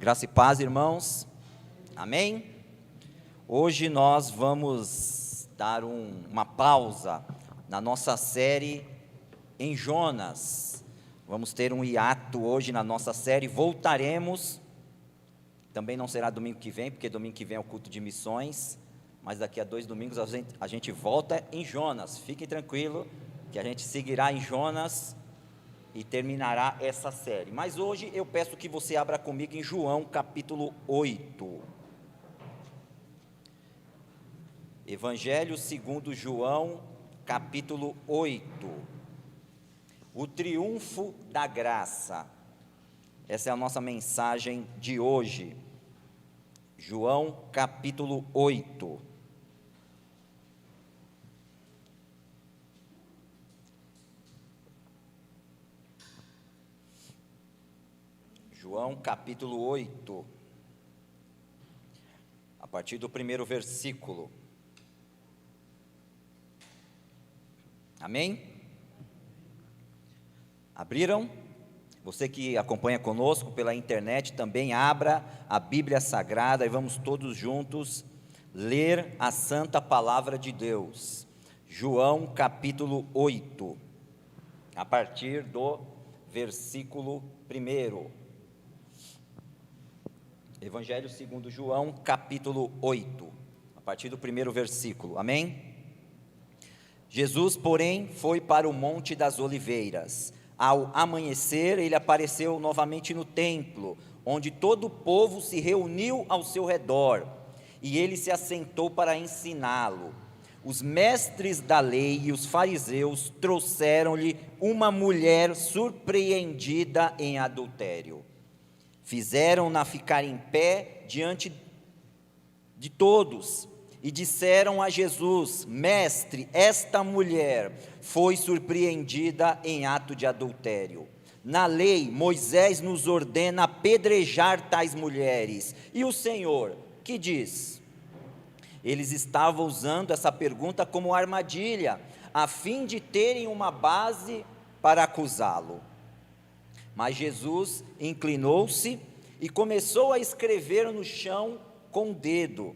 Graça e paz, irmãos. Amém? Hoje nós vamos dar uma pausa na nossa série em Jonas. Vamos ter um hiato hoje na nossa série. Voltaremos. Também não será domingo que vem, porque domingo que vem é o culto de missões. Mas daqui a 2 domingos a gente volta em Jonas. Fiquem tranquilos que a gente seguirá em Jonas e terminará essa série. Mas hoje eu peço que você abra comigo em João capítulo 8. Evangelho segundo João capítulo 8. O triunfo da graça. Essa é a nossa mensagem de hoje. João capítulo 8. João capítulo 8, a partir do primeiro versículo. Amém? Abriram? Você que acompanha conosco pela internet, também abra a Bíblia Sagrada e vamos todos juntos ler a santa palavra de Deus. João capítulo 8, a partir do versículo 1. Evangelho segundo João, capítulo 8, a partir do primeiro versículo, amém? Jesus, porém, foi para o Monte das Oliveiras. Ao amanhecer, ele apareceu novamente no templo, onde todo o povo se reuniu ao seu redor, e ele se assentou para ensiná-lo. Os mestres da lei e os fariseus trouxeram-lhe uma mulher surpreendida em adultério. Fizeram-na ficar em pé diante de todos e disseram a Jesus: Mestre, esta mulher foi surpreendida em ato de adultério. Na lei, Moisés nos ordena apedrejar tais mulheres. E o Senhor, que diz? Eles estavam usando essa pergunta como armadilha, a fim de terem uma base para acusá-lo. Mas Jesus inclinou-se e começou a escrever no chão com o dedo.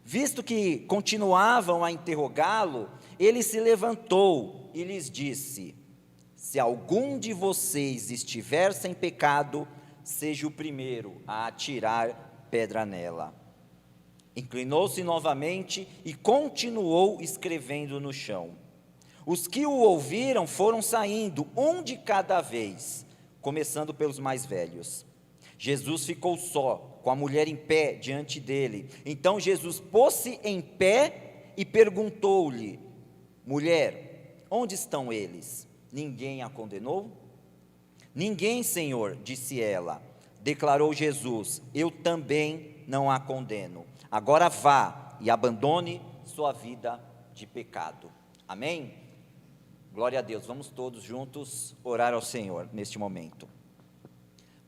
Visto que continuavam a interrogá-lo, ele se levantou e lhes disse: Se algum de vocês estiver sem pecado, seja o primeiro a atirar pedra nela. Inclinou-se novamente e continuou escrevendo no chão. Os que o ouviram foram saindo, um de cada vez, começando pelos mais velhos. Jesus ficou só, com a mulher em pé diante dele. Então Jesus pôs-se em pé e perguntou-lhe: Mulher, onde estão eles? Ninguém a condenou? Ninguém, Senhor, disse ela. Declarou Jesus: Eu também não a condeno. Agora vá e abandone sua vida de pecado. Amém? Glória a Deus. Vamos todos juntos orar ao Senhor neste momento.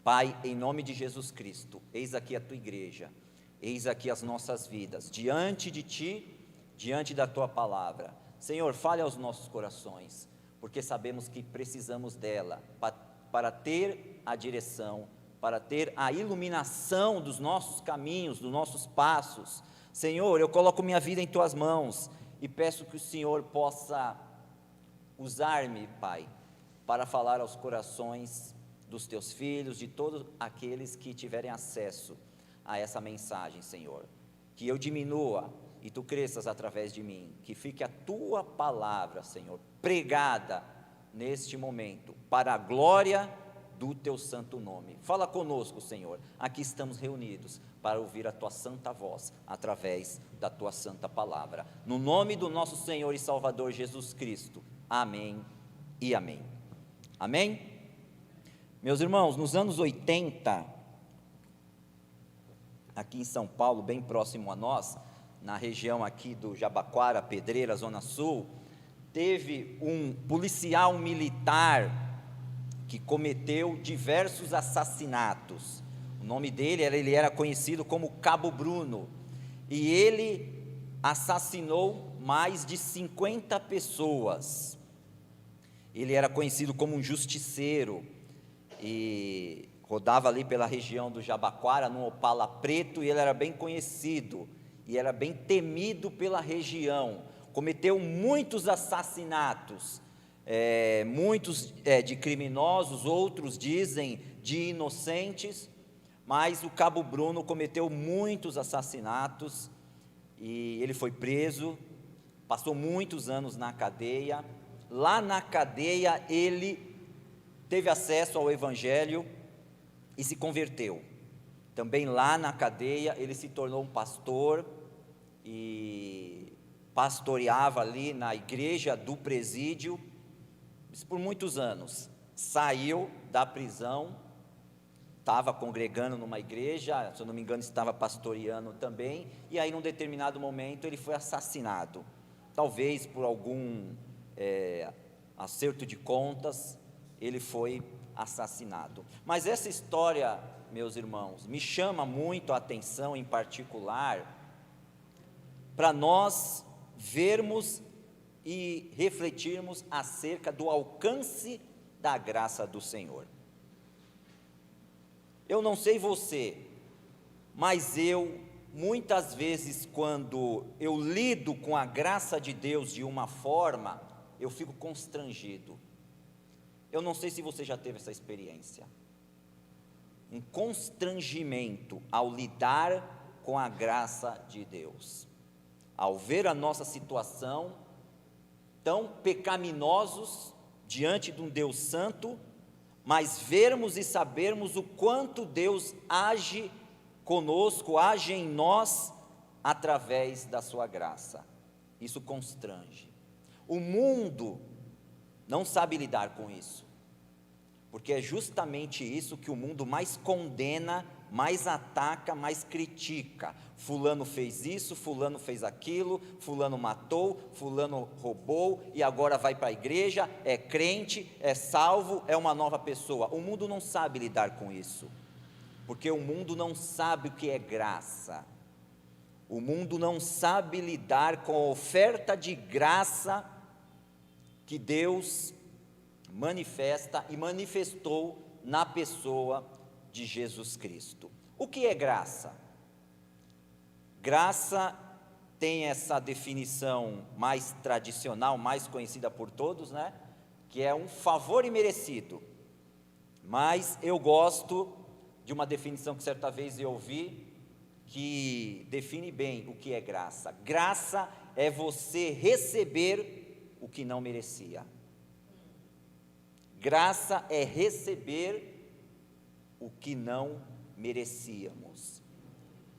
Pai, em nome de Jesus Cristo, eis aqui a tua igreja, eis aqui as nossas vidas, diante de ti, diante da tua palavra. Senhor, fale aos nossos corações, porque sabemos que precisamos dela, para ter a direção, para ter a iluminação dos nossos caminhos, dos nossos passos. Senhor, eu coloco minha vida em tuas mãos, e peço que o Senhor possa usar-me, Pai, para falar aos corações dos teus filhos, de todos aqueles que tiverem acesso a essa mensagem, Senhor. Que eu diminua e tu cresças através de mim, que fique a tua palavra, Senhor, pregada neste momento, para a glória do teu santo nome. Fala conosco, Senhor, aqui estamos reunidos para ouvir a tua santa voz, através da tua santa palavra. No nome do nosso Senhor e Salvador Jesus Cristo, amém e amém. Amém? Meus irmãos, nos anos 80, aqui em São Paulo, bem próximo a nós, na região aqui do Jabaquara, Pedreira, Zona Sul, teve um policial militar que cometeu diversos assassinatos. O nome dele, ele era conhecido como Cabo Bruno, e ele assassinou mais de 50 pessoas. Ele era conhecido como um justiceiro, e rodava ali pela região do Jabaquara, num Opala preto, e ele era bem conhecido, e era bem temido pela região. Cometeu muitos assassinatos, muitos de criminosos, outros dizem de inocentes, mas o Cabo Bruno cometeu muitos assassinatos, e ele foi preso, passou muitos anos na cadeia. Lá na cadeia ele teve acesso ao Evangelho e se converteu. Também lá na cadeia ele se tornou um pastor e pastoreava ali na igreja do presídio, isso por muitos anos. Saiu da prisão, estava congregando numa igreja, se eu não me engano estava pastoreando também, e aí num determinado momento ele foi assassinado, talvez por algum acerto de contas, ele foi assassinado. Mas essa história, meus irmãos, me chama muito a atenção, em particular, para nós vermos e refletirmos acerca do alcance da graça do Senhor. Eu não sei você, mas eu, muitas vezes, quando eu lido com a graça de Deus de uma forma, eu fico constrangido. Eu não sei se você já teve essa experiência. Um constrangimento ao lidar com a graça de Deus. Ao ver a nossa situação, tão pecaminosos diante de um Deus santo, mas vermos e sabermos o quanto Deus age conosco, age em nós, através da sua graça. Isso constrange. O mundo não sabe lidar com isso, porque é justamente isso que o mundo mais condena, mais ataca, mais critica. Fulano fez isso, fulano fez aquilo, fulano matou, fulano roubou, e agora vai para a igreja, é crente, é salvo, é uma nova pessoa. O mundo não sabe lidar com isso, porque o mundo não sabe o que é graça. O mundo não sabe lidar com a oferta de graça que Deus manifesta e manifestou na pessoa de Jesus Cristo. O que é graça? Graça tem essa definição mais tradicional, mais conhecida por todos, né? Que é um favor imerecido. Mas eu gosto de uma definição que certa vez eu ouvi, que define bem o que é graça. Graça é você receber o que não merecia. Graça é receber o que não merecíamos.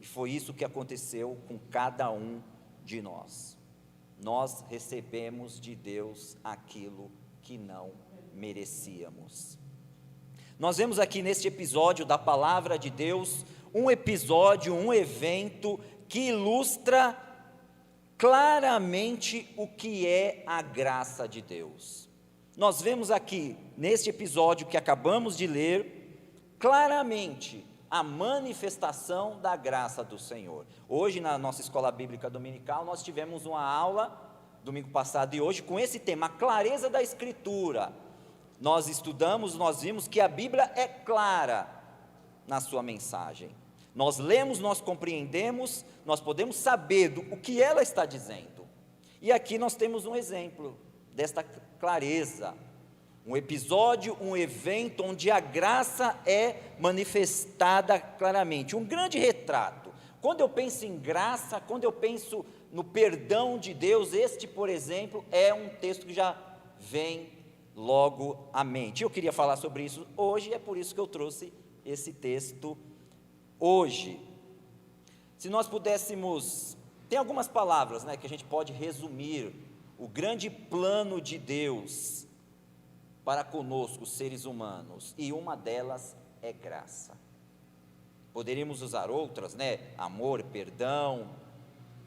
E foi isso que aconteceu com cada um de nós. Nós recebemos de Deus aquilo que não merecíamos. Nós vemos aqui neste episódio da palavra de Deus, um episódio, um evento que ilustra claramente o que é a graça de Deus. Nós vemos aqui, neste episódio que acabamos de ler, claramente a manifestação da graça do Senhor. Hoje, na nossa escola bíblica dominical, nós tivemos uma aula, domingo passado e hoje, com esse tema, a clareza da Escritura. Nós estudamos, nós vimos que a Bíblia é clara na sua mensagem. Nós lemos, nós compreendemos, nós podemos saber o que ela está dizendo. E aqui nós temos um exemplo desta clareza, um episódio, um evento onde a graça é manifestada claramente, um grande retrato. Quando eu penso em graça, quando eu penso no perdão de Deus, este, por exemplo, é um texto que já vem logo à mente. Eu queria falar sobre isso hoje, é por isso que eu trouxe esse texto hoje. Se nós pudéssemos, tem algumas palavras, né, que a gente pode resumir o grande plano de Deus para conosco, seres humanos, e uma delas é graça. Poderíamos usar outras, né? Amor, perdão,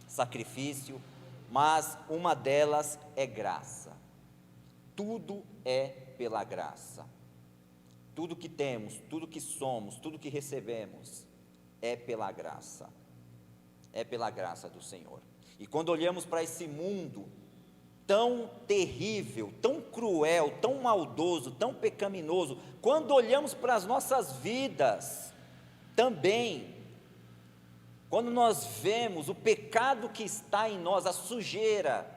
sacrifício, mas uma delas é graça. Tudo é pela graça. Tudo que temos, tudo que somos, tudo que recebemos é pela graça. É pela graça do Senhor. E quando olhamos para esse mundo tão terrível, tão cruel, tão maldoso, tão pecaminoso, quando olhamos para as nossas vidas, também, quando nós vemos o pecado que está em nós, a sujeira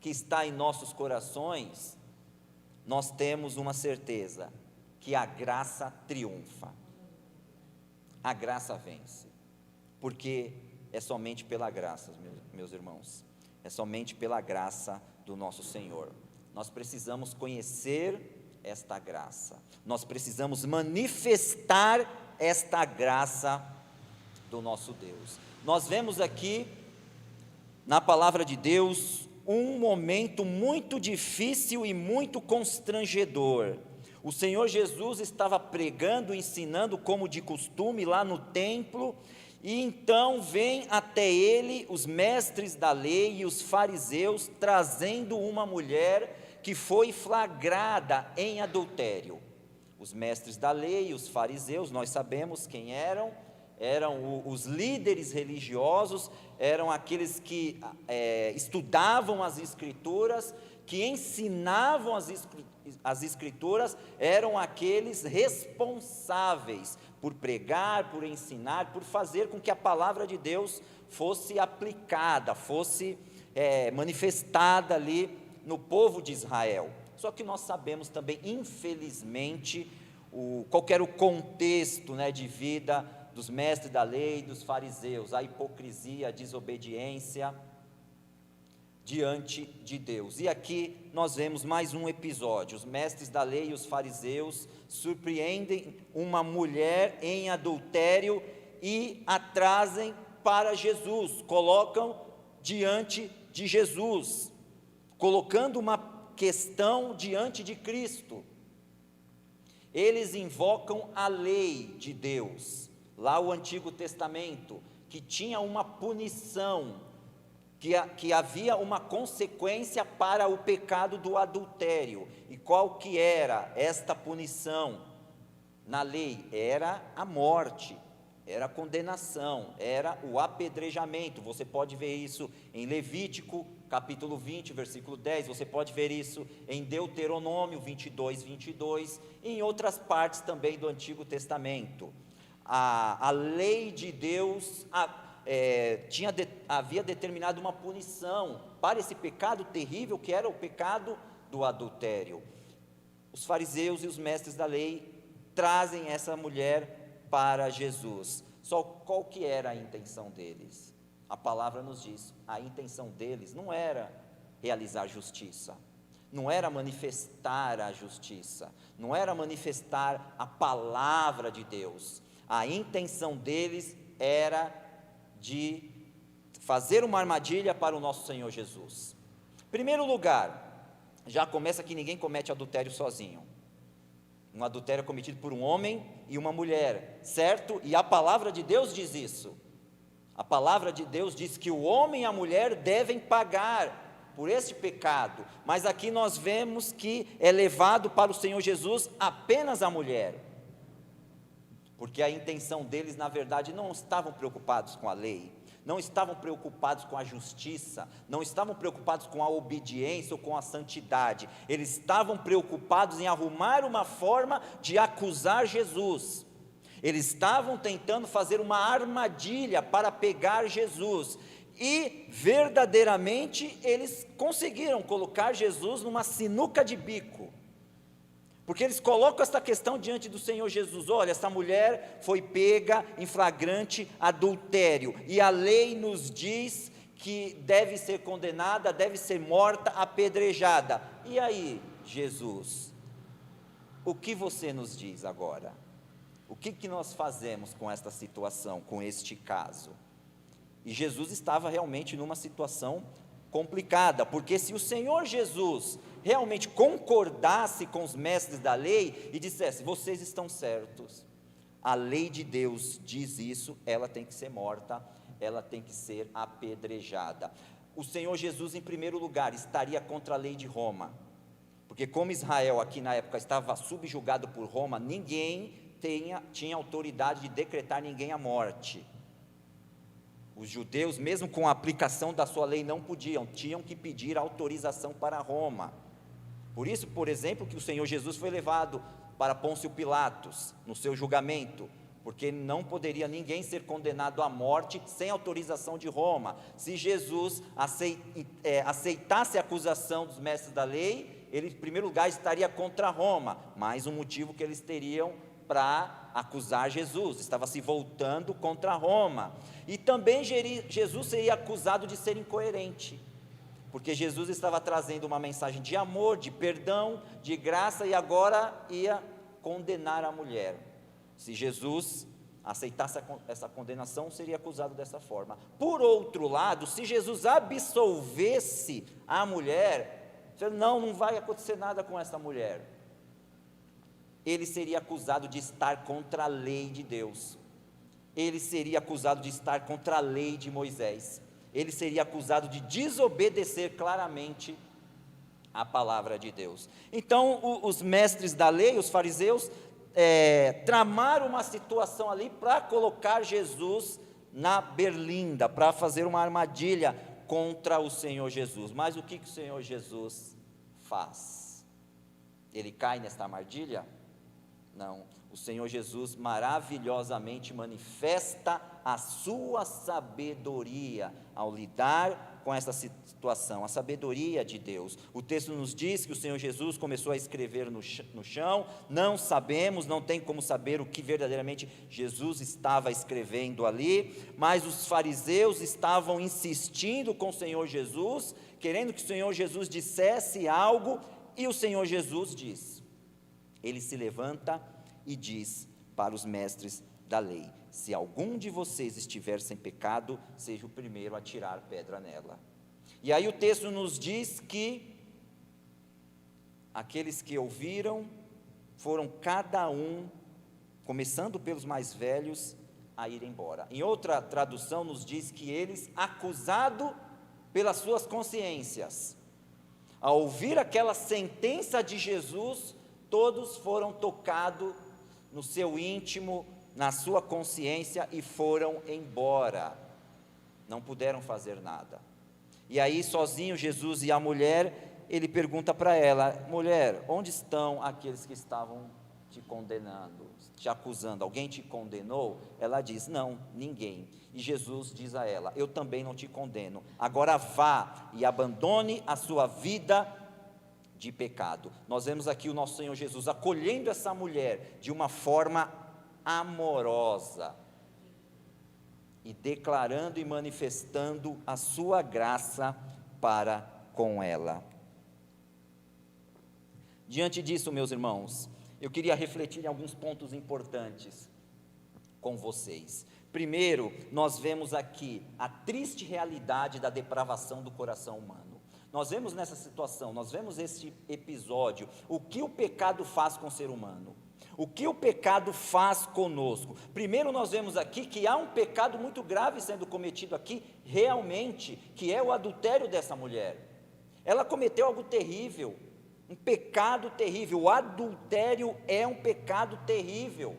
que está em nossos corações, nós temos uma certeza, que a graça triunfa, a graça vence, porque é somente pela graça, meus irmãos, é somente pela graça do nosso Senhor. Nós precisamos conhecer esta graça, nós precisamos manifestar esta graça do nosso Deus. Nós vemos aqui, na palavra de Deus, um momento muito difícil e muito constrangedor. O Senhor Jesus estava pregando, ensinando como de costume lá no templo, e então vem até ele os mestres da lei e os fariseus, trazendo uma mulher que foi flagrada em adultério. Os mestres da lei e os fariseus, nós sabemos quem eram os líderes religiosos, eram aqueles que estudavam as Escrituras, que ensinavam as Escrituras, eram aqueles responsáveis por pregar, por ensinar, por fazer com que a palavra de Deus fosse aplicada, fosse manifestada ali no povo de Israel. Só que nós sabemos também, infelizmente, qual era o contexto, de vida dos mestres da lei, dos fariseus, a hipocrisia, a desobediência diante de Deus. E aqui nós vemos mais um episódio. Os mestres da lei e os fariseus surpreendem uma mulher em adultério e a trazem para Jesus, colocam diante de Jesus, colocando uma questão diante de Cristo. Eles invocam a lei de Deus, lá o Antigo Testamento, que tinha uma punição, que havia uma consequência para o pecado do adultério. E qual que era esta punição? Na lei, era a morte, era a condenação, era o apedrejamento. Você pode ver isso em Levítico, capítulo 20, versículo 10, você pode ver isso em Deuteronômio 22, 22, e em outras partes também do Antigo Testamento. A lei de Deus havia determinado uma punição para esse pecado terrível que era o pecado do adultério. Os fariseus e os mestres da lei trazem essa mulher para Jesus. Só qual que era a intenção deles? A palavra nos diz, a intenção deles não era realizar justiça, não era manifestar a justiça, não era manifestar a palavra de Deus. A intenção deles era de fazer uma armadilha para o nosso Senhor Jesus. Em primeiro lugar, já começa que ninguém comete adultério sozinho. Um adultério é cometido por um homem e uma mulher, certo? E a palavra de Deus diz isso. A palavra de Deus diz que o homem e a mulher devem pagar por este pecado, mas aqui nós vemos que é levado para o Senhor Jesus apenas a mulher, porque a intenção deles, na verdade, não estavam preocupados com a lei, não estavam preocupados com a justiça, não estavam preocupados com a obediência ou com a santidade, eles estavam preocupados em arrumar uma forma de acusar Jesus. Eles estavam tentando fazer uma armadilha para pegar Jesus, e verdadeiramente eles conseguiram colocar Jesus numa sinuca de bico, porque eles colocam esta questão diante do Senhor Jesus. Olha, essa mulher foi pega em flagrante adultério, e a lei nos diz que deve ser condenada, deve ser morta, apedrejada. E aí, Jesus, o que você nos diz agora? O que nós fazemos com esta situação, com este caso? E Jesus estava realmente numa situação complicada, porque se o Senhor Jesus realmente concordasse com os mestres da lei e dissesse, vocês estão certos, a lei de Deus diz isso, ela tem que ser morta, ela tem que ser apedrejada. O Senhor Jesus, em primeiro lugar, estaria contra a lei de Roma, porque como Israel aqui na época estava subjugado por Roma, ninguém tinha autoridade de decretar ninguém à morte. Os judeus, mesmo com a aplicação da sua lei, não podiam, tinham que pedir autorização para Roma. Por isso, por exemplo, que o Senhor Jesus foi levado para Pôncio Pilatos, no seu julgamento, porque não poderia ninguém ser condenado à morte sem autorização de Roma. Se Jesus aceitasse a acusação dos mestres da lei, ele, em primeiro lugar, estaria contra Roma, mais um motivo que eles teriam para acusar Jesus, estava se voltando contra Roma. E também Jesus seria acusado de ser incoerente, porque Jesus estava trazendo uma mensagem de amor, de perdão, de graça, e agora ia condenar a mulher. Se Jesus aceitasse essa condenação, seria acusado dessa forma. Por outro lado, se Jesus absolvesse a mulher, não vai acontecer nada com essa mulher, ele seria acusado de estar contra a lei de Deus, ele seria acusado de estar contra a lei de Moisés, ele seria acusado de desobedecer claramente a palavra de Deus. Então, os mestres da lei, os fariseus, tramaram uma situação ali para colocar Jesus na berlinda, para fazer uma armadilha contra o Senhor Jesus. Mas o que o Senhor Jesus faz? Ele cai nesta armadilha? Não. O Senhor Jesus maravilhosamente manifesta a sua sabedoria ao lidar com essa situação, a sabedoria de Deus. O texto nos diz que o Senhor Jesus começou a escrever no chão, não sabemos, não tem como saber o que verdadeiramente Jesus estava escrevendo ali, mas os fariseus estavam insistindo com o Senhor Jesus, querendo que o Senhor Jesus dissesse algo, e o Senhor Jesus diz, ele se levanta e diz para os mestres da lei: se algum de vocês estiver sem pecado, seja o primeiro a tirar pedra nela. E aí o texto nos diz que aqueles que ouviram foram cada um, começando pelos mais velhos, a ir embora. Em outra tradução nos diz que eles, acusados pelas suas consciências, ao ouvir aquela sentença de Jesus, todos foram tocados no seu íntimo, na sua consciência, e foram embora, não puderam fazer nada. E aí sozinho Jesus e a mulher, ele pergunta para ela: mulher, onde estão aqueles que estavam te condenando, te acusando? Alguém te condenou? Ela diz: não, ninguém. E Jesus diz a ela: eu também não te condeno, agora vá e abandone a sua vida de pecado. Nós vemos aqui o nosso Senhor Jesus acolhendo essa mulher de uma forma amorosa e declarando e manifestando a sua graça para com ela. Diante disso, meus irmãos, eu queria refletir em alguns pontos importantes com vocês. Primeiro, nós vemos aqui a triste realidade da depravação do coração humano. Nós vemos nessa situação, nós vemos este episódio, o que o pecado faz com o ser humano, o que o pecado faz conosco. Primeiro nós vemos aqui que há um pecado muito grave sendo cometido aqui, realmente, que é o adultério dessa mulher. Ela cometeu algo terrível, um pecado terrível. O adultério é um pecado terrível.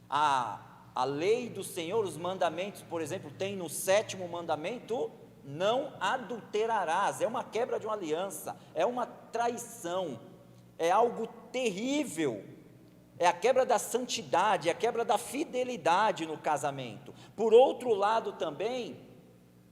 A lei do Senhor, os mandamentos, por exemplo, tem no 7º mandamento: não adulterarás. É uma quebra de uma aliança, é uma traição, é algo terrível, é a quebra da santidade, é a quebra da fidelidade no casamento. Por outro lado também,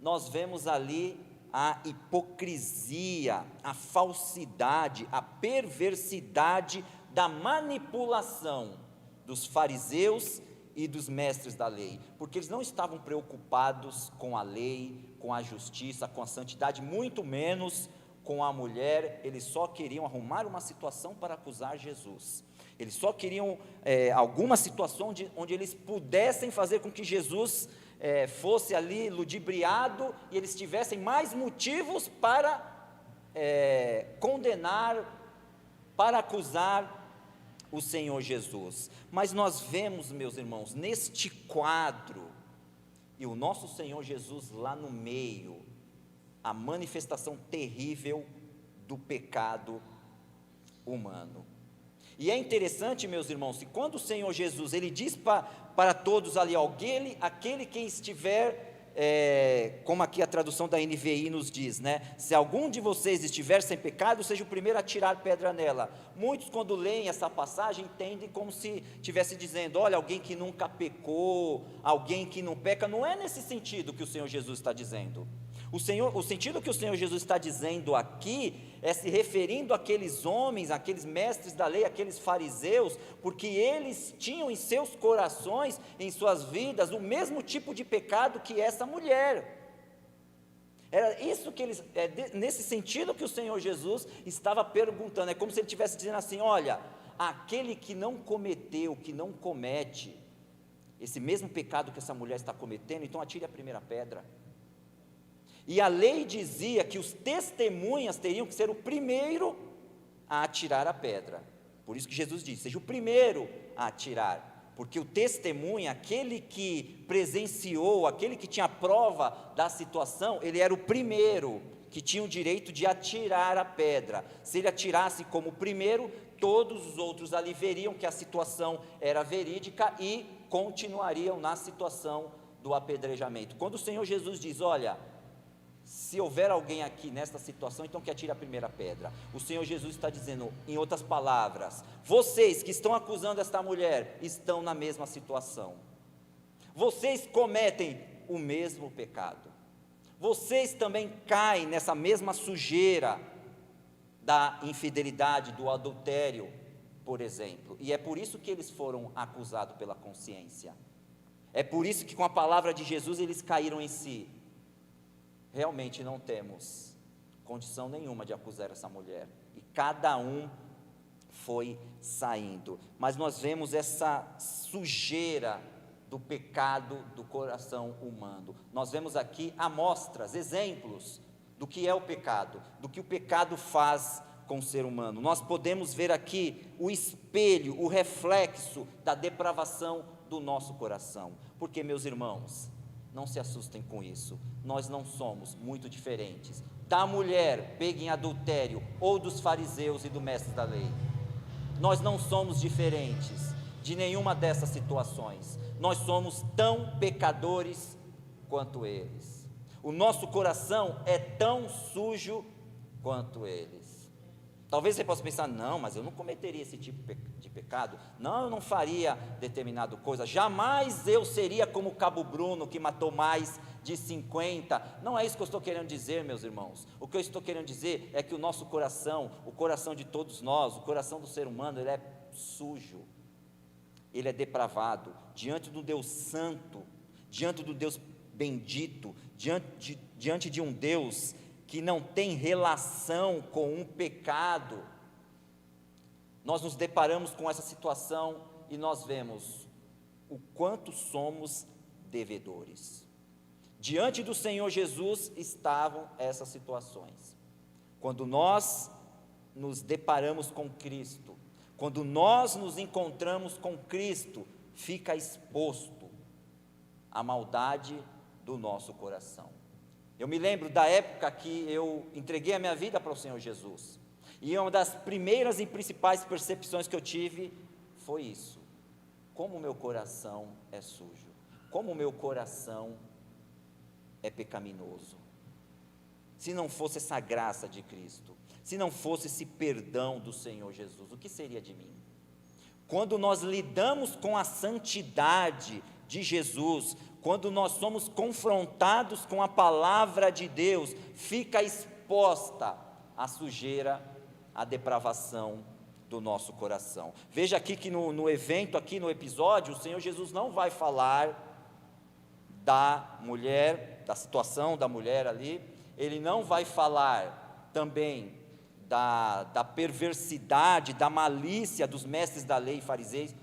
nós vemos ali a hipocrisia, a falsidade, a perversidade da manipulação dos fariseus e dos mestres da lei, porque eles não estavam preocupados com a lei, com a justiça, com a santidade, muito menos com a mulher. Eles só queriam arrumar uma situação para acusar Jesus, eles só queriam alguma situação onde eles pudessem fazer com que Jesus fosse ali ludibriado, e eles tivessem mais motivos para condenar, para acusar o Senhor Jesus. Mas nós vemos, meus irmãos, neste quadro, e o nosso Senhor Jesus lá no meio, a manifestação terrível do pecado humano. E é interessante, meus irmãos, que quando o Senhor Jesus, ele diz para todos ali: aquele que estiver como aqui a tradução da NVI nos diz, né? Se algum de vocês estiver sem pecado, seja o primeiro a tirar pedra nela. Muitos, quando leem essa passagem, entendem como se estivesse dizendo: olha, alguém que nunca pecou, alguém que não peca. Não é nesse sentido que o Senhor Jesus está dizendo. O sentido que o Senhor Jesus está dizendo aqui é se referindo àqueles homens, àqueles mestres da lei, àqueles fariseus, porque eles tinham em seus corações, em suas vidas, o mesmo tipo de pecado que essa mulher. Era isso que eles, nesse sentido que o Senhor Jesus estava perguntando. É como se ele estivesse dizendo assim: olha, aquele que não cometeu, que não comete esse mesmo pecado que essa mulher está cometendo, então atire a primeira pedra. E a lei dizia que os testemunhas teriam que ser o primeiro a atirar a pedra. Por isso que Jesus disse: seja o primeiro a atirar, porque o testemunha, aquele que presenciou, aquele que tinha prova da situação, ele era o primeiro que tinha o direito de atirar a pedra. Se ele atirasse como o primeiro, todos os outros ali veriam que a situação era verídica e continuariam na situação do apedrejamento. Quando o Senhor Jesus diz: olha, se houver alguém aqui nesta situação, então que atire a primeira pedra. O Senhor Jesus está dizendo, em outras palavras: vocês que estão acusando esta mulher, estão na mesma situação. Vocês cometem o mesmo pecado. Vocês também caem nessa mesma sujeira da infidelidade, do adultério, por exemplo. E é por isso que eles foram acusados pela consciência. É por isso que com a palavra de Jesus eles caíram em si. Realmente não temos condição nenhuma de acusar essa mulher. E cada um foi saindo. Mas nós vemos essa sujeira do pecado do coração humano. Nós vemos aqui amostras, exemplos do que é o pecado, do que o pecado faz com o ser humano. Nós podemos ver aqui o espelho, o reflexo da depravação do nosso coração. Porque, meus irmãos, não se assustem com isso, nós não somos muito diferentes da mulher pega em adultério ou dos fariseus e do mestre da lei. Nós não somos diferentes de nenhuma dessas situações. Nós somos tão pecadores quanto eles. O nosso coração é tão sujo quanto eles. Talvez você possa pensar: não, mas eu não cometeria esse tipo de pecado, não, eu não faria determinada coisa, jamais eu seria como o Cabo Bruno, que matou mais de 50, não é isso que eu estou querendo dizer, meus irmãos. O que eu estou querendo dizer é que o nosso coração, o coração de todos nós, o coração do ser humano, ele é sujo, ele é depravado, diante do Deus santo, diante do Deus bendito, diante de um Deus que não tem relação com um pecado. Nós nos deparamos com essa situação e nós vemos o quanto somos devedores. Diante do Senhor Jesus estavam essas situações. Quando nós nos deparamos com Cristo, quando nós nos encontramos com Cristo, fica exposto a maldade do nosso coração. Eu me lembro da época que eu entreguei a minha vida para o Senhor Jesus, e uma das primeiras e principais percepções que eu tive foi isso: como o meu coração é sujo, como o meu coração é pecaminoso. Se não fosse essa graça de Cristo, se não fosse esse perdão do Senhor Jesus, o que seria de mim? Quando nós lidamos com a santidade de Jesus, quando nós somos confrontados com a palavra de Deus, fica exposta a sujeira, a depravação do nosso coração. Veja aqui que no evento, aqui no episódio, o Senhor Jesus não vai falar da mulher, da situação da mulher ali, ele não vai falar também da perversidade, da malícia dos mestres da lei fariseus,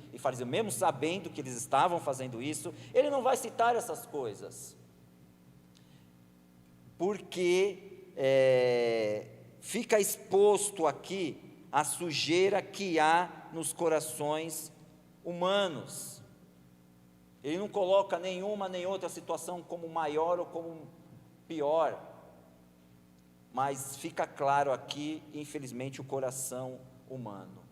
mesmo sabendo que eles estavam fazendo isso, ele não vai citar essas coisas, porque fica exposto aqui a sujeira que há nos corações humanos. Ele não coloca nenhuma nem outra situação como maior ou como pior, mas fica claro aqui, infelizmente, o coração humano.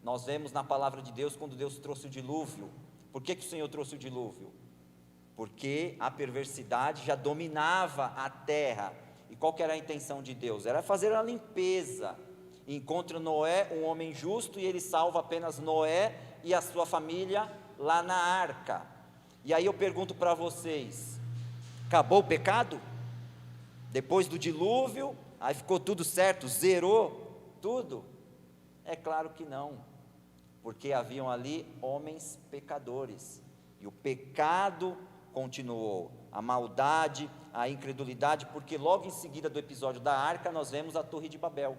Nós vemos na palavra de Deus, quando Deus trouxe o dilúvio. Por que o Senhor trouxe o dilúvio? porque a perversidade já dominava a terra. E qual que era a intenção de Deus? Era fazer a limpeza. Encontra Noé, um homem justo, e ele salva apenas Noé e a sua família lá na arca. E aí eu pergunto para vocês: acabou o pecado? Depois do dilúvio, aí ficou tudo certo, zerou tudo? É claro que não, porque haviam ali homens pecadores, e o pecado continuou, a maldade, a incredulidade, porque logo em seguida do episódio da arca, nós vemos a Torre de Babel.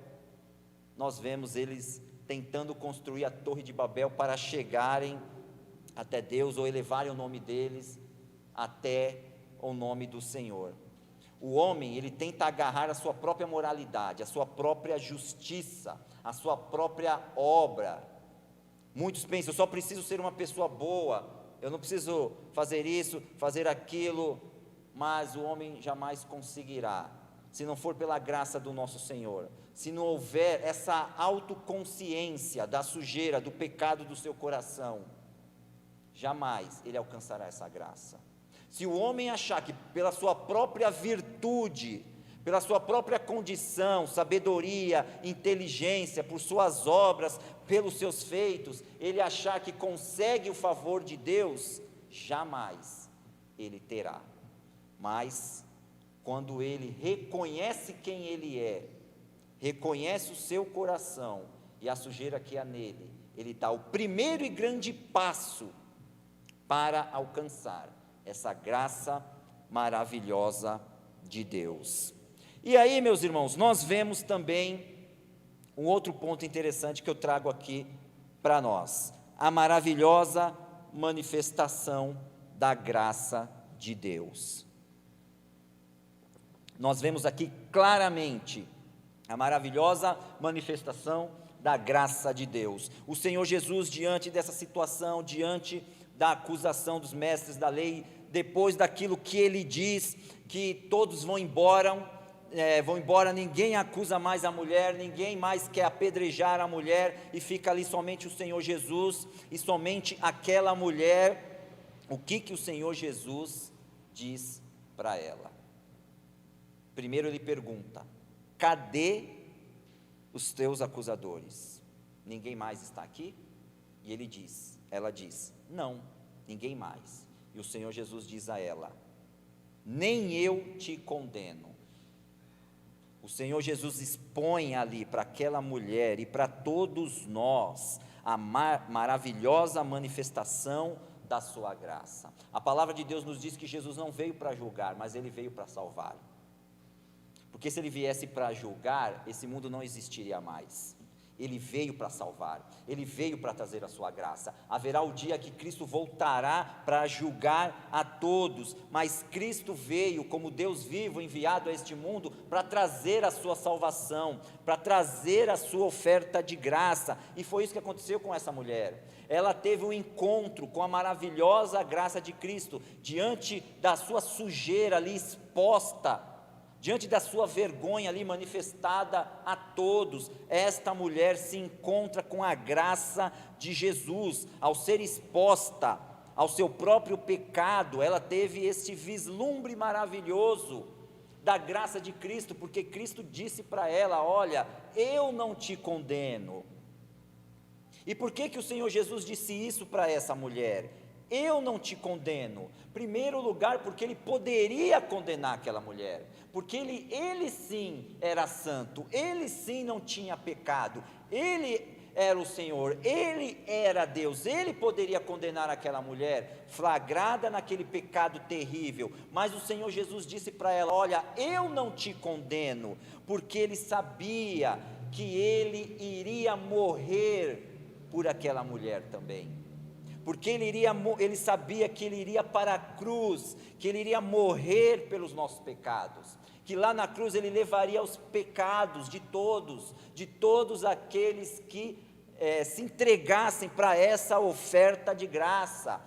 Nós vemos eles tentando construir a Torre de Babel para chegarem até Deus, ou elevarem o nome deles até o nome do Senhor. O homem, ele tenta agarrar a sua própria moralidade, a sua própria justiça, a sua própria obra. Muitos pensam: eu só preciso ser uma pessoa boa, eu não preciso fazer isso, fazer aquilo, mas o homem jamais conseguirá, se não for pela graça do nosso Senhor, se não houver essa autoconsciência da sujeira, do pecado do seu coração, jamais ele alcançará essa graça. Se o homem achar que pela sua própria virtude, pela sua própria condição, sabedoria, inteligência, por suas obras, pelos seus feitos, ele achar que consegue o favor de Deus, jamais ele terá. Mas quando ele reconhece quem ele é, reconhece o seu coração e a sujeira que há nele, ele dá o primeiro e grande passo para alcançar essa graça maravilhosa de Deus. E aí, meus irmãos, nós vemos também um outro ponto interessante que eu trago aqui para nós: a maravilhosa manifestação da graça de Deus. Nós vemos aqui claramente a maravilhosa manifestação da graça de Deus. O Senhor Jesus, diante dessa situação, diante da acusação dos mestres da lei, depois daquilo que ele diz, que todos vão embora, ninguém acusa mais a mulher, ninguém mais quer apedrejar a mulher, e fica ali somente o Senhor Jesus, e somente aquela mulher. O que o Senhor Jesus diz para ela? Primeiro ele pergunta: cadê os teus acusadores? Ninguém mais está aqui? E ela diz: não, ninguém mais. E o Senhor Jesus diz a ela: nem eu te condeno. O Senhor Jesus expõe ali para aquela mulher e para todos nós a maravilhosa manifestação da sua graça. A palavra de Deus nos diz que Jesus não veio para julgar, mas ele veio para salvar. Porque se ele viesse para julgar, esse mundo não existiria mais. Ele veio para salvar, ele veio para trazer a sua graça. Haverá o dia que Cristo voltará para julgar a todos, mas Cristo veio como Deus vivo, enviado a este mundo, para trazer a sua salvação, para trazer a sua oferta de graça. E foi isso que aconteceu com essa mulher. Ela teve um encontro com a maravilhosa graça de Cristo, diante da sua sujeira ali exposta, diante da sua vergonha ali manifestada a todos. Esta mulher se encontra com a graça de Jesus. Ao ser exposta ao seu próprio pecado, ela teve este vislumbre maravilhoso da graça de Cristo, porque Cristo disse para ela: olha, eu não te condeno. E por que o Senhor Jesus disse isso para essa mulher? Eu não te condeno. Primeiro lugar, porque ele poderia condenar aquela mulher, porque ele sim era santo, ele sim não tinha pecado, ele era o Senhor, ele era Deus, ele poderia condenar aquela mulher, flagrada naquele pecado terrível, mas o Senhor Jesus disse para ela: olha, eu não te condeno, porque ele sabia que ele iria morrer por aquela mulher também. Porque ele sabia que ele iria para a cruz, que ele iria morrer pelos nossos pecados, que lá na cruz ele levaria os pecados de todos aqueles que se entregassem para essa oferta de graça.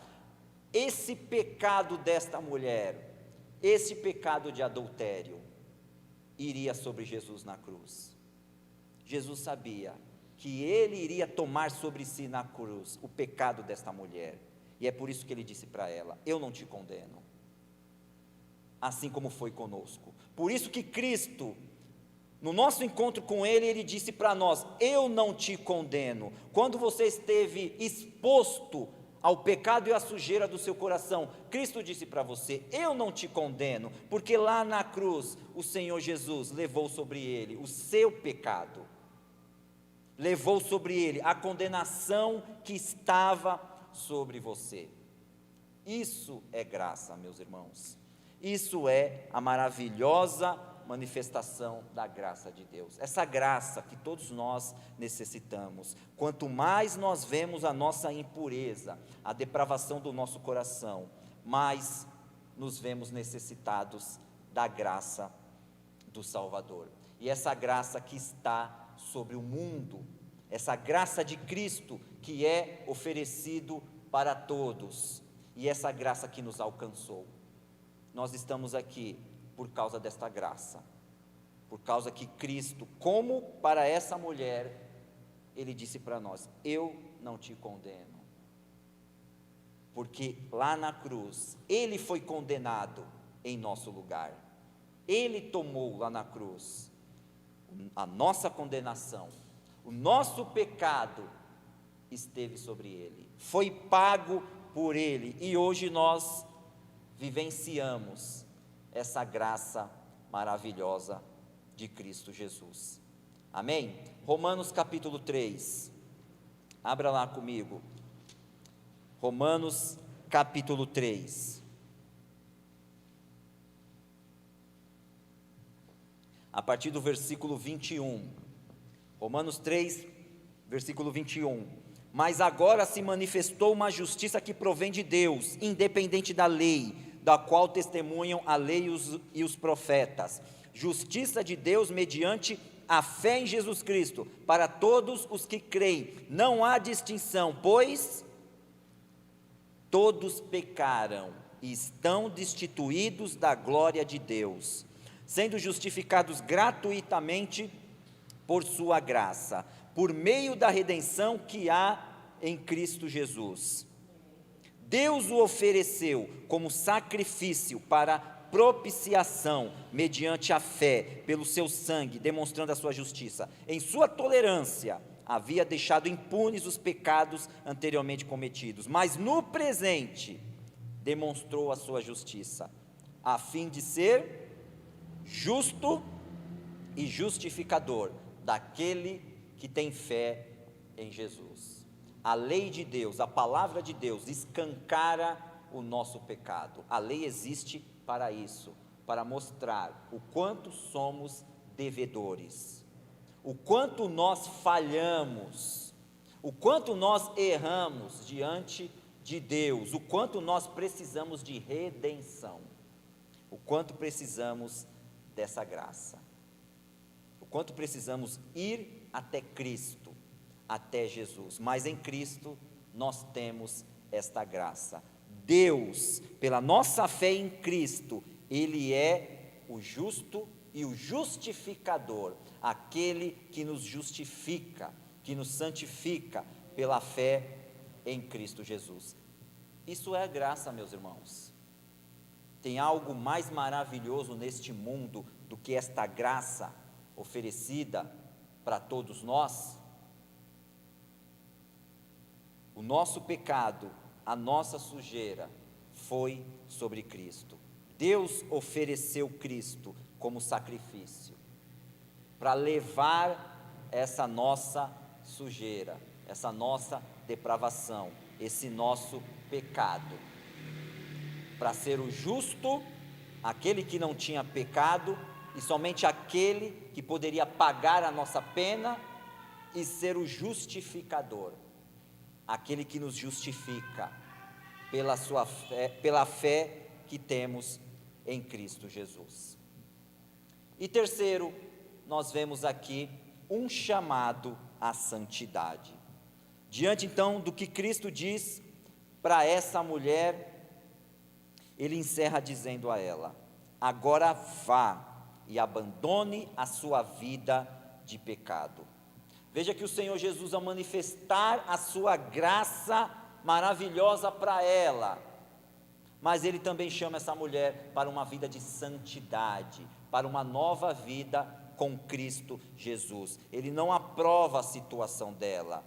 Esse pecado desta mulher, esse pecado de adultério, iria sobre Jesus na cruz. Jesus sabia que ele iria tomar sobre si na cruz o pecado desta mulher, e é por isso que ele disse para ela: eu não te condeno. assim como foi conosco. Por isso que Cristo, no nosso encontro com Ele, Ele disse para nós: eu não te condeno. Quando você esteve exposto ao pecado e à sujeira do seu coração, Cristo disse para você: eu não te condeno, porque lá na cruz, o Senhor Jesus levou sobre Ele o seu pecado, levou sobre Ele a condenação que estava sobre você. Isso é graça, meus irmãos. Isso é a maravilhosa manifestação da graça de Deus, essa graça que todos nós necessitamos. Quanto mais nós vemos a nossa impureza, a depravação do nosso coração, mais nos vemos necessitados da graça do Salvador. E essa graça que está sobre o mundo, essa graça de Cristo que é oferecido para todos, e essa graça que nos alcançou. Nós estamos aqui por causa desta graça, por causa que Cristo, como para essa mulher, Ele disse para nós: eu não te condeno, porque lá na cruz, Ele foi condenado em nosso lugar, Ele tomou lá na cruz a nossa condenação, o nosso pecado esteve sobre Ele, foi pago por Ele, e hoje nós vivenciamos essa graça maravilhosa de Cristo Jesus. Amém? Romanos capítulo 3, abra lá comigo, Romanos capítulo 3, a partir do versículo 21, Romanos 3, versículo 21, mas agora se manifestou uma justiça que provém de Deus, independente da lei, da qual testemunham a lei e os profetas, justiça de Deus mediante a fé em Jesus Cristo, para todos os que creem, não há distinção, pois todos pecaram e estão destituídos da glória de Deus, sendo justificados gratuitamente por sua graça, por meio da redenção que há em Cristo Jesus. Deus o ofereceu como sacrifício para propiciação, mediante a fé, pelo seu sangue, demonstrando a sua justiça. Em sua tolerância, havia deixado impunes os pecados anteriormente cometidos, mas no presente, demonstrou a sua justiça, a fim de ser justo e justificador daquele que tem fé em Jesus. A lei de Deus, a palavra de Deus, escancara o nosso pecado. A lei existe para isso, para mostrar o quanto somos devedores, o quanto nós falhamos, o quanto nós erramos diante de Deus, o quanto nós precisamos de redenção, o quanto precisamos dessa graça, o quanto precisamos ir até Cristo, até Jesus. Mas em Cristo nós temos esta graça. Deus, pela nossa fé em Cristo, Ele é o justo e o justificador, aquele que nos justifica, que nos santifica pela fé em Cristo Jesus. Isso é graça, meus irmãos. Tem algo mais maravilhoso neste mundo do que esta graça oferecida para todos nós? O nosso pecado, a nossa sujeira foi sobre Cristo. Deus ofereceu Cristo como sacrifício para levar essa nossa sujeira, essa nossa depravação, esse nosso pecado, para ser o justo, aquele que não tinha pecado, e somente aquele que poderia pagar a nossa pena, e ser o justificador, aquele que nos justifica pela sua fé, pela fé que temos em Cristo Jesus. E terceiro, nós vemos aqui um chamado à santidade. Diante então do que Cristo diz para essa mulher, Ele encerra dizendo a ela: agora vá e abandone a sua vida de pecado. Veja que o Senhor Jesus, ao manifestar a sua graça maravilhosa para ela, mas ele também chama essa mulher para uma vida de santidade, para uma nova vida com Cristo Jesus. Ele não aprova a situação dela,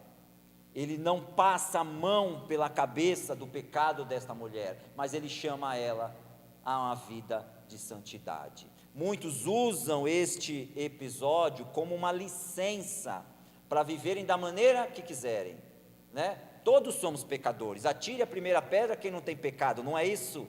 ele não passa a mão pela cabeça do pecado desta mulher, mas ele chama ela a uma vida de santidade. Muitos usam este episódio como uma licença para viverem da maneira que quiserem, né? Todos somos pecadores, atire a primeira pedra quem não tem pecado, não é isso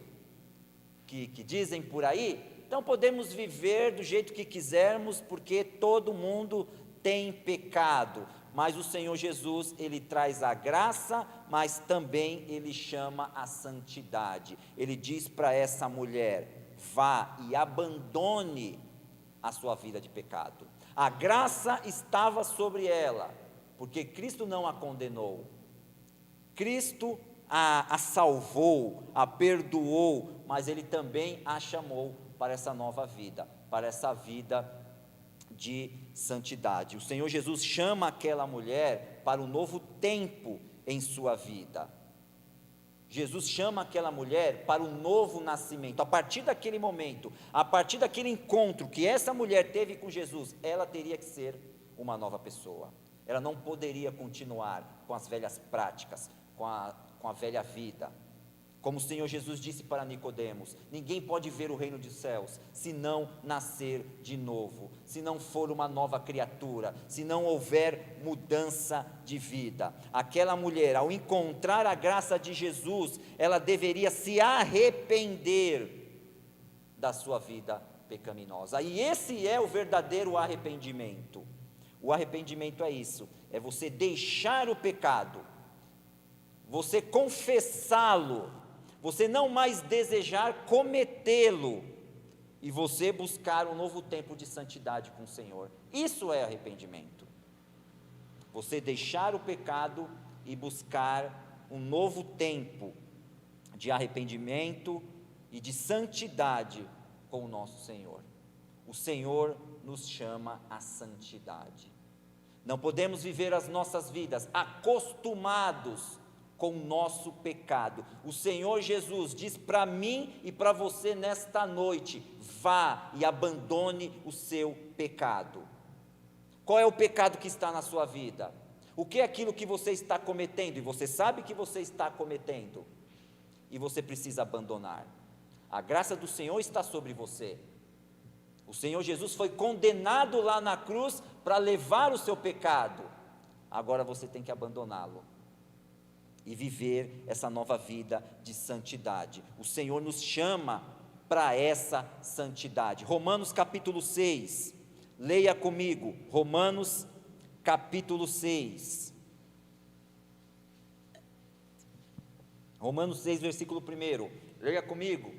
que dizem por aí? Então podemos viver do jeito que quisermos, porque todo mundo tem pecado, mas o Senhor Jesus, Ele traz a graça, mas também Ele chama a santidade. Ele diz para essa mulher: vá e abandone a sua vida de pecado. A graça estava sobre ela, porque Cristo não a condenou, Cristo a salvou, a perdoou, mas Ele também a chamou para essa nova vida, para essa vida de santidade. O Senhor Jesus chama aquela mulher para um novo tempo em sua vida. Jesus chama aquela mulher para um novo nascimento. A partir daquele momento, a partir daquele encontro que essa mulher teve com Jesus, ela teria que ser uma nova pessoa. Ela não poderia continuar com as velhas práticas, com a velha vida. Como o Senhor Jesus disse para Nicodemos: ninguém pode ver o reino dos céus se não nascer de novo, se não for uma nova criatura, se não houver mudança de vida. Aquela mulher, ao encontrar a graça de Jesus, ela deveria se arrepender da sua vida pecaminosa, e esse é o verdadeiro arrependimento. O arrependimento é isso, é você deixar o pecado, você confessá-lo, você não mais desejar cometê-lo, e você buscar um novo tempo de santidade com o Senhor. Isso é arrependimento. Você deixar o pecado e buscar um novo tempo de arrependimento e de santidade com o nosso Senhor. O Senhor nos chama à santidade. Não podemos viver as nossas vidas acostumados com o nosso pecado. O Senhor Jesus diz para mim e para você nesta noite: vá e abandone o seu pecado. Qual é o pecado que está na sua vida? O que é aquilo que você está cometendo, e você sabe que você está cometendo, e você precisa abandonar? A graça do Senhor está sobre você. O Senhor Jesus foi condenado lá na cruz para levar o seu pecado. Agora você tem que abandoná-lo e viver essa nova vida de santidade. O Senhor nos chama para essa santidade. Romanos capítulo 6, leia comigo, Romanos capítulo 6. Romanos 6, versículo 1, leia comigo.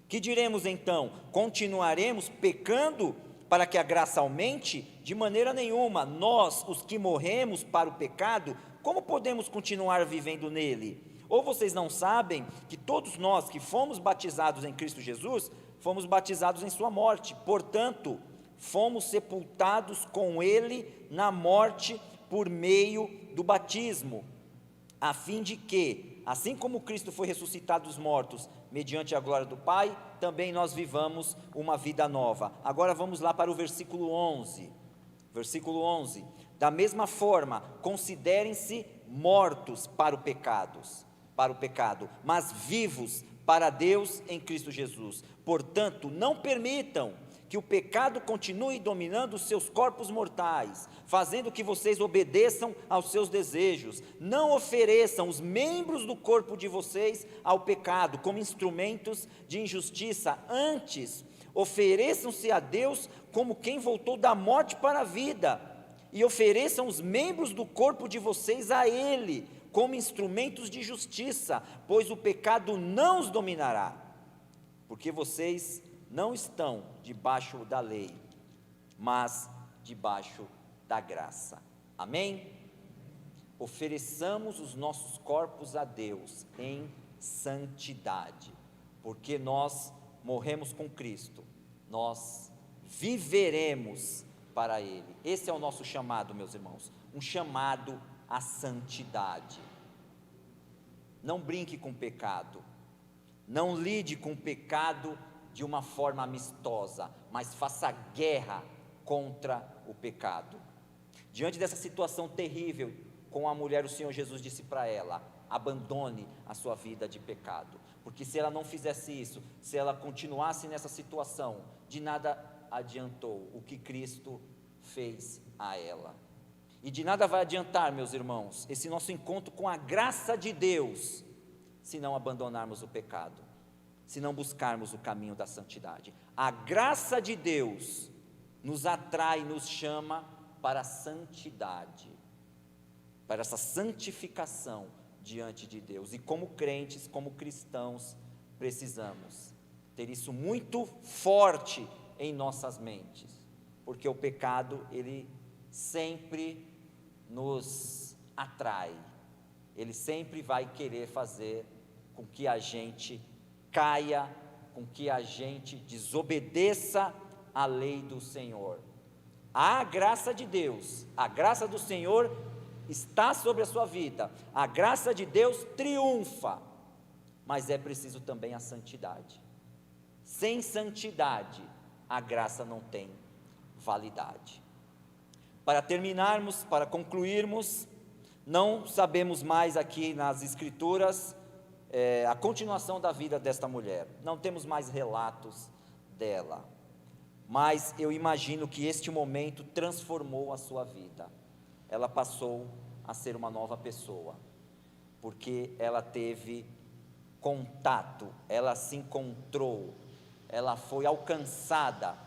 Que diremos então? Continuaremos pecando para que a graça aumente? De maneira nenhuma. Nós, os que morremos para o pecado, como podemos continuar vivendo nele? Ou vocês não sabem que todos nós que fomos batizados em Cristo Jesus, fomos batizados em sua morte? Portanto, fomos sepultados com ele na morte por meio do batismo, a fim de que, assim como Cristo foi ressuscitado dos mortos, mediante a glória do Pai, também nós vivamos uma vida nova. Agora vamos lá para o versículo 11. Versículo 11. Da mesma forma, considerem-se mortos para o pecado, mas vivos para Deus em Cristo Jesus. Portanto, não permitam que o pecado continue dominando os seus corpos mortais, fazendo que vocês obedeçam aos seus desejos. Não ofereçam os membros do corpo de vocês ao pecado como instrumentos de injustiça. Antes, ofereçam-se a Deus como quem voltou da morte para a vida, e ofereçam os membros do corpo de vocês a Ele como instrumentos de justiça, pois o pecado não os dominará, porque vocês não estão debaixo da lei, mas debaixo da graça. Amém? Ofereçamos os nossos corpos a Deus em santidade, porque nós morremos com Cristo, nós viveremos para Ele. Esse é o nosso chamado, meus irmãos, um chamado à santidade. Não brinque com o pecado. Não lide com o pecado de uma forma amistosa, mas faça guerra contra o pecado. Diante dessa situação terrível com a mulher, o Senhor Jesus disse para ela: abandone a sua vida de pecado, porque se ela não fizesse isso, se ela continuasse nessa situação, de nada adiantou o que Cristo fez a ela. E de nada vai adiantar, meus irmãos, esse nosso encontro com a graça de Deus, se não abandonarmos o pecado, se não buscarmos o caminho da santidade. A graça de Deus nos atrai, nos chama para a santidade, para essa santificação diante de Deus. E como crentes, como cristãos, precisamos ter isso muito forte em nossas mentes, porque o pecado, ele sempre nos atrai, ele sempre vai querer fazer com que a gente caia, com que a gente desobedeça a lei do Senhor. A graça de Deus, a graça do Senhor está sobre a sua vida, a graça de Deus triunfa, mas é preciso também a santidade. Sem santidade, a graça não tem validade. Para terminarmos, para concluirmos, não sabemos mais aqui nas Escrituras a continuação da vida desta mulher, não temos mais relatos dela, mas eu imagino que este momento transformou a sua vida. Ela passou a ser uma nova pessoa, porque ela teve contato, ela se encontrou, ela foi alcançada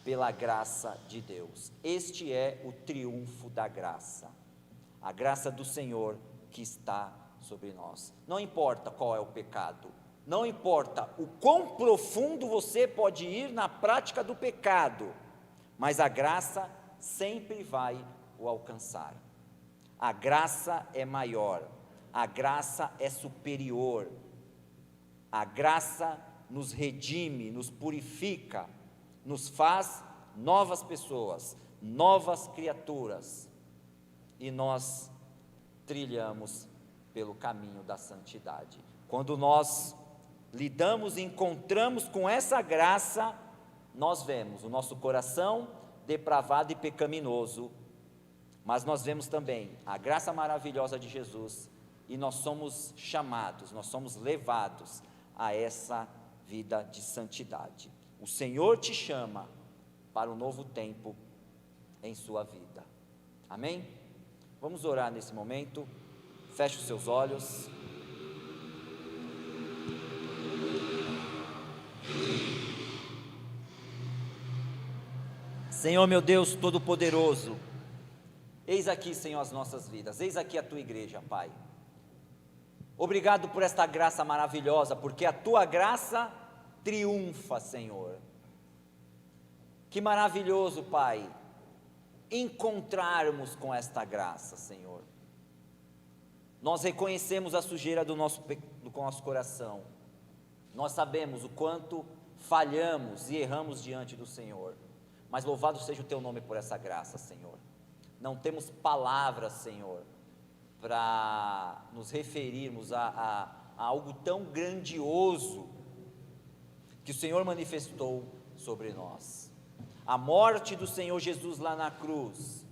pela graça de Deus. Este é o triunfo da graça, a graça do Senhor que está sobre nós. Não importa qual é o pecado, não importa o quão profundo você pode ir na prática do pecado, mas a graça sempre vai o alcançar. A graça é maior, a graça é superior, a graça nos redime, nos purifica, nos faz novas pessoas, novas criaturas, e nós trilhamos pelo caminho da santidade. Quando nós lidamos e encontramos com essa graça, nós vemos o nosso coração depravado e pecaminoso, mas nós vemos também a graça maravilhosa de Jesus, e nós somos chamados, nós somos levados a essa vida de santidade. O Senhor te chama para um novo tempo em sua vida. Amém? Vamos orar nesse momento. Feche os seus olhos. Senhor meu Deus Todo-Poderoso, eis aqui, Senhor, as nossas vidas, eis aqui a Tua igreja, Pai. Obrigado por esta graça maravilhosa, porque a Tua graça triunfa, Senhor. Que maravilhoso, Pai, encontrarmos com esta graça, Senhor. Nós reconhecemos a sujeira do nosso coração, nós sabemos o quanto falhamos e erramos diante do Senhor, mas louvado seja o Teu nome por essa graça, Senhor. Não temos palavras, Senhor, para nos referirmos a algo tão grandioso que o Senhor manifestou sobre nós. A morte do Senhor Jesus lá na cruz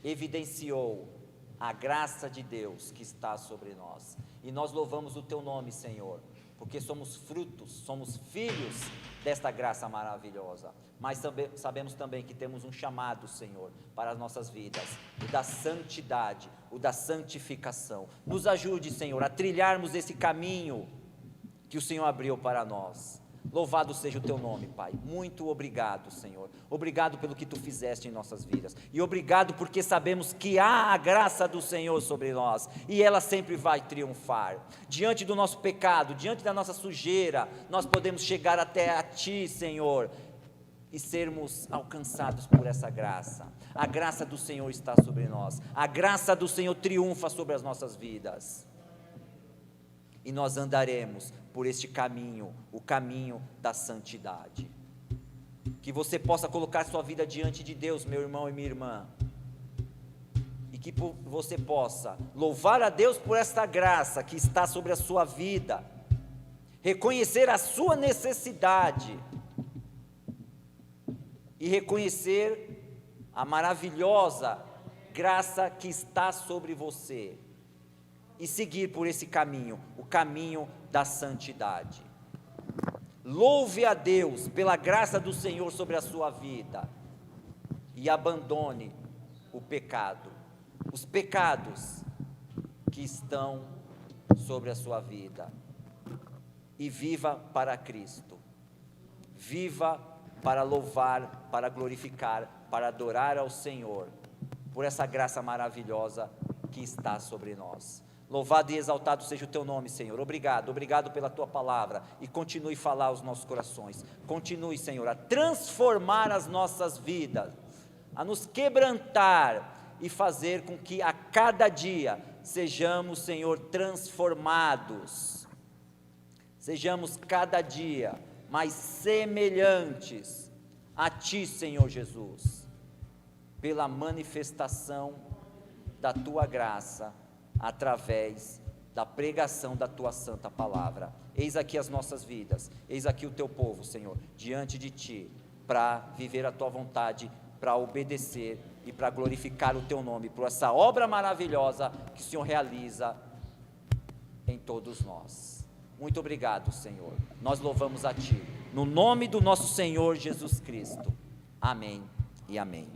evidenciou a graça de Deus que está sobre nós, e nós louvamos o Teu nome, Senhor, porque somos frutos, somos filhos desta graça maravilhosa, mas sabemos também que temos um chamado, Senhor, para as nossas vidas, o da santidade, o da santificação. Nos ajude, Senhor, a trilharmos esse caminho que o Senhor abriu para nós. Louvado seja o Teu nome, Pai. Muito obrigado, Senhor. Obrigado pelo que Tu fizeste em nossas vidas, e obrigado porque sabemos que há a graça do Senhor sobre nós, e ela sempre vai triunfar. Diante do nosso pecado, diante da nossa sujeira, nós podemos chegar até a Ti, Senhor, e sermos alcançados por essa graça. A graça do Senhor está sobre nós, a graça do Senhor triunfa sobre as nossas vidas, e nós andaremos por este caminho, o caminho da santidade. Que você possa colocar sua vida diante de Deus, meu irmão e minha irmã, e que você possa louvar a Deus por esta graça que está sobre a sua vida, reconhecer a sua necessidade e reconhecer a maravilhosa graça que está sobre você e seguir por esse caminho, o caminho da santidade. Louve a Deus pela graça do Senhor sobre a sua vida e abandone o pecado, os pecados que estão sobre a sua vida, e viva para Cristo, viva para louvar, para glorificar, para adorar ao Senhor, por essa graça maravilhosa que está sobre nós. Louvado e exaltado seja o teu nome, Senhor. Obrigado pela tua palavra, e continue a falar aos nossos corações, continue, Senhor, a transformar as nossas vidas, a nos quebrantar e fazer com que a cada dia sejamos, Senhor, transformados, sejamos cada dia mais semelhantes a Ti, Senhor Jesus, pela manifestação da Tua graça, através da pregação da Tua santa palavra. Eis aqui as nossas vidas, eis aqui o Teu povo, Senhor, diante de Ti, para viver a Tua vontade, para obedecer e para glorificar o Teu nome, por essa obra maravilhosa que o Senhor realiza em todos nós. Muito obrigado, Senhor, nós louvamos a Ti, no nome do nosso Senhor Jesus Cristo, amém e amém.